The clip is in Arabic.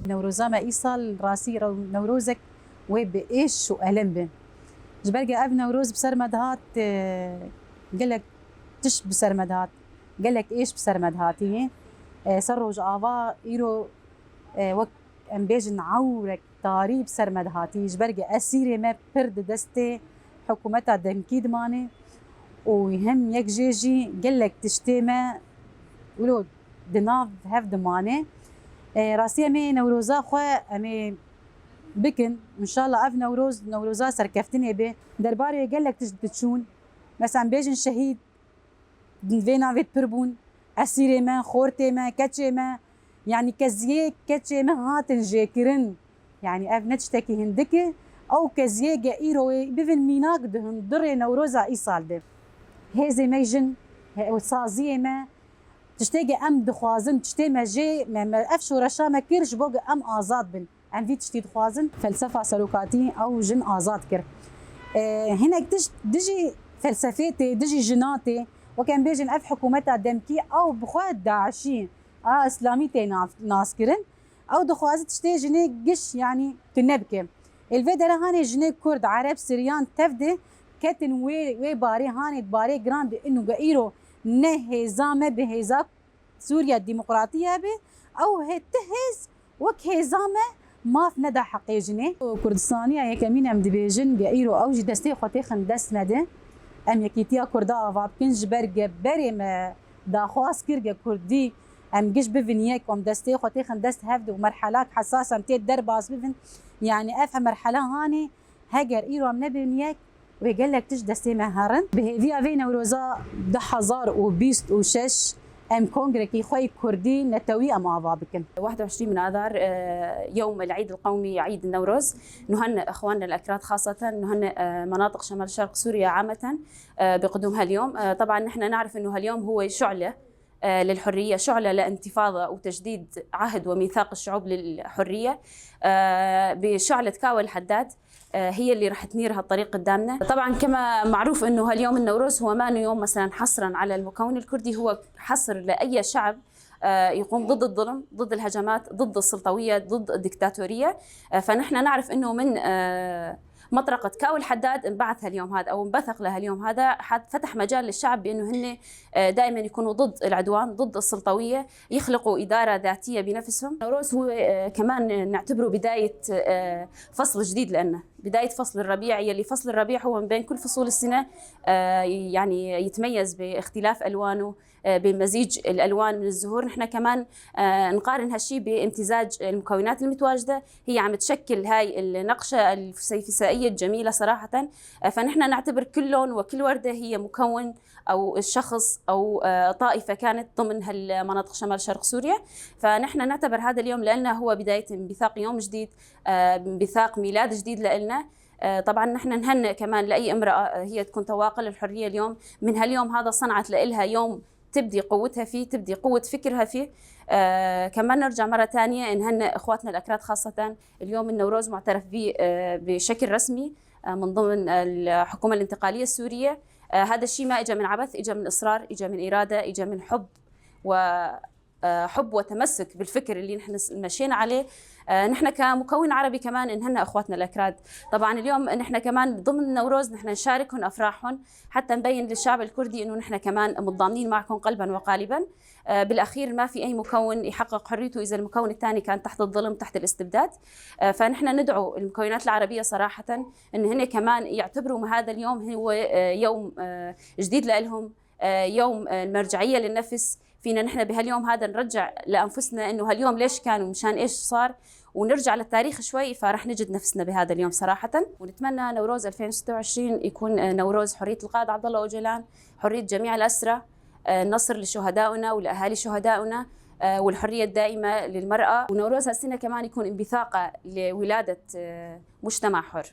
نوروزا ما إيصال راسي نوروزك وبإيش وألم به جبرجة أب نوروز بسرمدهات قال لك تش بسرمدهات قال لك إيش بسرمدهاتي سروج آوا إيرو وقت أم بيجن عورك طاري بسرمدهاتي جبرجة أسيري ما برد دستي حكومتها دمكيد ماني ويهم يك جيجي قال لك تشتيمه ولو دناف هف دمانه راسي امي نوروزا خو امي بكن ان شاء الله اف نوروزا سركفتني به درباري قال لك تشون مثلا بيجن شهيد فينا فيت بربون اسيري ما خورتي ما كاتشي ما يعني كزيه كاتشي ما هاتن جاكرن يعني اف نتشتكي هندكي او كزيه جايروي بفن ميناك دهن دري نوروزا ايصال ده هزي ميجن وصازيه ما تشتاقي ام دخوازن تشتي ما جي ما افشو رشا ما كيرش بوق ام ازاد بن ام في تشتي دخوازن فلسفه سلوكاتي او جن ازاد كر هنا دجي فلسفتي دجي جناتي وكان بيجن اف حكومتها دمكي او بخوات داعشين اسلاميتي ناس كرن او دخواز تشتي جني قش يعني تنبكي الفيدرا هاني جني كرد عرب سريان تفدي كتن وي باري هاني باري جراند انه قايرو نهزامه بهزاك سوريا الديمقراطيه به او هتهز وكهزامه ما في ندى حقي جني كردستانيه هيك مين ام دبيجن قايرو او جي دستي خوتي خندس مده ام يكيتيا كردا فابكنج برجه بري ما داخواس كرجه كردي ام جيش بفنيك ام دستي خوتي خندس هفد ومرحلات حساسه متي درباس بفن يعني افهم مرحله هاني هاجر ايرو ام نبنيك وقال لك تش دستي مهرن بهذه في نوروزا 2026 ام كونغركي خوي كردي نتوي ام افابكن 21 من اذار يوم العيد القومي عيد النوروز نهنئ اخواننا الاكراد خاصه نهنئ مناطق شمال شرق سوريا عامه بقدوم هاليوم. طبعا نحن نعرف انه هاليوم هو شعله للحريه، شعله لانتفاضه وتجديد عهد وميثاق الشعوب للحريه بشعله كاوى الحداد هي اللي راح تنير هالطريق قدامنا. طبعا كما معروف انه هاليوم النوروز هو ما يوم مثلا حصرا على المكون الكردي، هو حصر لاي شعب يقوم ضد الظلم، ضد الهجمات، ضد السلطويه، ضد الدكتاتوريه. فنحن نعرف انه من مطرقة كاوى الحداد انبعث هاليوم هذا او انبثق له اليوم هذا، فتح مجال للشعب بانه هن دائما يكونوا ضد العدوان، ضد السلطويه، يخلقوا اداره ذاتيه بنفسهم. النوروز هو كمان نعتبره بدايه فصل جديد لنا، بدايه فصل الربيع، يلي فصل الربيع هو من بين كل فصول السنه يعني يتميز باختلاف الوانه، بمزيج الالوان من الزهور. نحن كمان نقارن هالشيء بامتزاج المكونات المتواجده، هي عم تشكل هاي النقشه الفسيفسائيه الجميله صراحه. فنحن نعتبر كل لون وكل ورده هي مكون او الشخص او طائفه كانت ضمن هالمناطق شمال شرق سوريا. فنحن نعتبر هذا اليوم لانه هو بدايه انبثاق يوم جديد، انبثاق ميلاد جديد لنا. طبعا نحن نهنئ كمان لاي امراه هي تكون تواقع للحريه اليوم، من هاليوم هذا صنعت لها يوم تبدي قوتها فيه، تبدي قوه فكرها فيه. كمان نرجع مره ثانيه نهنئ اخواتنا الاكراد خاصه، اليوم النوروز معترف به بشكل رسمي من ضمن الحكومه الانتقاليه السوريه. هذا الشيء ما اجى من عبث، اجى من اصرار، اجى من اراده، اجى من حب وتمسك بالفكر اللي نحن مشينا عليه. نحن كمكون عربي كمان نهنئ اخواتنا الاكراد. طبعا اليوم نحن كمان ضمن النوروز نحن نشاركهم افراحهم حتى نبين للشعب الكردي انه نحن كمان متضامنين معكم قلبا وقالبا. بالاخير ما في اي مكون يحقق حريته اذا المكون الثاني كان تحت الظلم، تحت الاستبداد. فنحن ندعو المكونات العربيه صراحه ان هن كمان يعتبروا هذا اليوم هو يوم جديد لهم، يوم المرجعيه للنفس. فينا نحن بهاليوم هذا نرجع لانفسنا انه هاليوم ليش كان ومشان ايش صار، ونرجع للتاريخ شوي، فرح نجد نفسنا بهذا اليوم صراحه. ونتمنى نوروز 2026 يكون نوروز حريه القائد عبد الله أوجلان، حريه جميع الاسرى، النصر لشهدائنا ولاهالي شهدائنا، والحريه الدائمه للمراه. ونوروز هالسنه كمان يكون انبثاقه لولاده مجتمع حر.